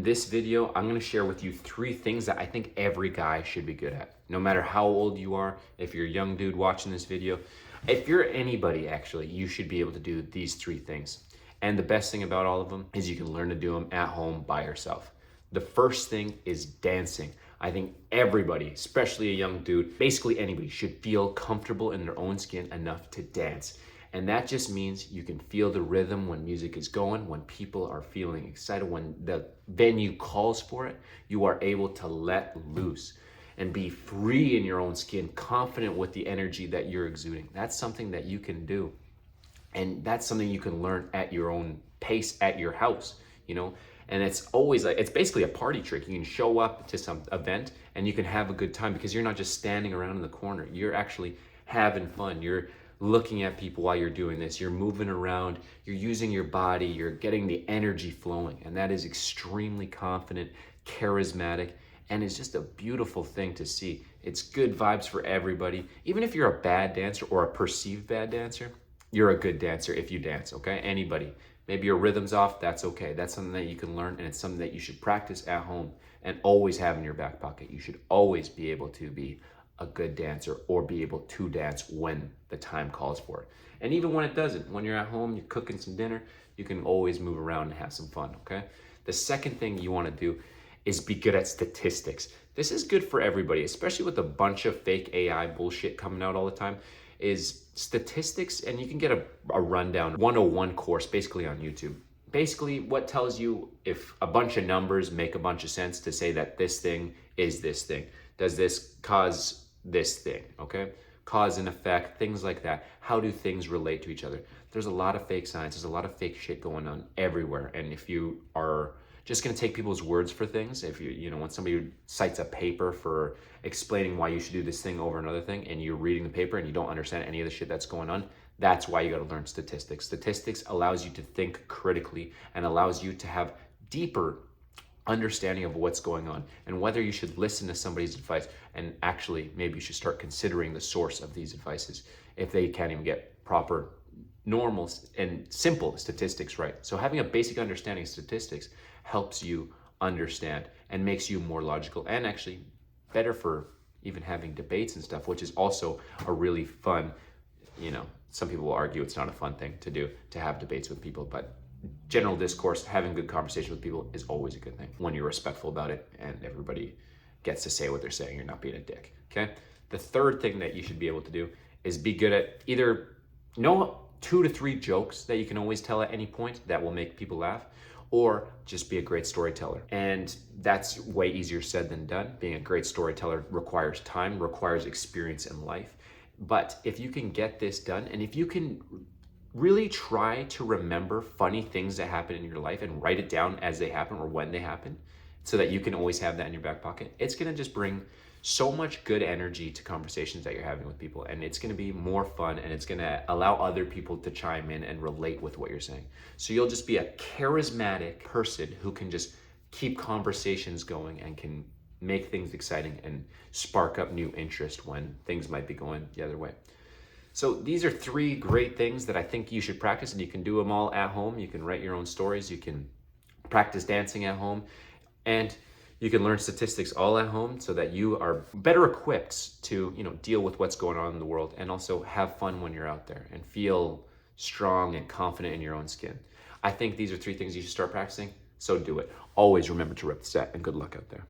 this video, I'm gonna share with you 3 things that I think every guy should be good at. No matter how old you are, if you're a young dude watching this video, if you're anybody actually, you should be able to do these 3 things. And the best thing about all of them is you can learn to do them at home by yourself. The first thing is dancing. I think everybody, especially a young dude, basically anybody, should feel comfortable in their own skin enough to dance. And that just means you can feel the rhythm when music is going, when people are feeling excited, when the venue calls for it, you are able to let loose and be free in your own skin, confident with the energy that you're exuding. That's something that you can do. And that's something you can learn at your own pace at your house, you know? And it's always like, it's basically a party trick. You can show up to some event and you can have a good time because you're not just standing around in the corner. You're actually having fun. You're looking at people while you're doing this. You're moving around. You're using your body. You're getting the energy flowing. And that is extremely confident, charismatic, and it's just a beautiful thing to see. It's good vibes for everybody. Even if you're a bad dancer or a perceived bad dancer, you're a good dancer if you dance, okay? Anybody. Maybe your rhythm's off, that's okay. That's something that you can learn, and it's something that you should practice at home and always have in your back pocket. You should always be able to be a good dancer or be able to dance when the time calls for it. And even when it doesn't, when you're at home, you're cooking some dinner, you can always move around and have some fun, okay? The second thing you wanna do is be good at statistics. This is good for everybody, especially with a bunch of fake AI bullshit coming out all the time, is statistics. And you can get a rundown 101 course basically on YouTube. Basically what tells you if a bunch of numbers make a bunch of sense to say that this thing is this thing. Does this cause this thing, okay? Cause and effect, things like that. How do things relate to each other? There's a lot of fake science, there's a lot of fake shit going on everywhere. And if you are just gonna take people's words for things, if when somebody cites a paper for explaining why you should do this thing over another thing, and you're reading the paper and you don't understand any of the shit that's going on, that's why you gotta learn statistics. Statistics allows you to think critically and allows you to have deeper understanding of what's going on and whether you should listen to somebody's advice, and actually maybe you should start considering the source of these advices if they can't even get proper, normal and simple statistics right. So having a basic understanding of statistics helps you understand and makes you more logical, and actually better for even having debates and stuff, which is also a really fun, some people will argue it's not a fun thing to do, to have debates with people, but general discourse, having good conversation with people is always a good thing when you're respectful about it and everybody gets to say what they're saying. You're not being a dick, okay? The third thing that you should be able to do is be good at either know 2 to 3 jokes that you can always tell at any point that will make people laugh, or just be a great storyteller. And that's way easier said than done. Being a great storyteller requires time, requires experience in life. But if you can get this done, and if you can really try to remember funny things that happen in your life and write it down as they happen or when they happen, so that you can always have that in your back pocket, it's gonna just bring so much good energy to conversations that you're having with people, and it's gonna be more fun, and it's gonna allow other people to chime in and relate with what you're saying. So you'll just be a charismatic person who can just keep conversations going and can make things exciting and spark up new interest when things might be going the other way. So these are 3 great things that I think you should practice, and you can do them all at home. You can write your own stories, you can practice dancing at home, and you can learn statistics all at home so that you are better equipped to, deal with what's going on in the world, and also have fun when you're out there and feel strong and confident in your own skin. I think these are 3 things you should start practicing, so do it. Always remember to rep the set, and good luck out there.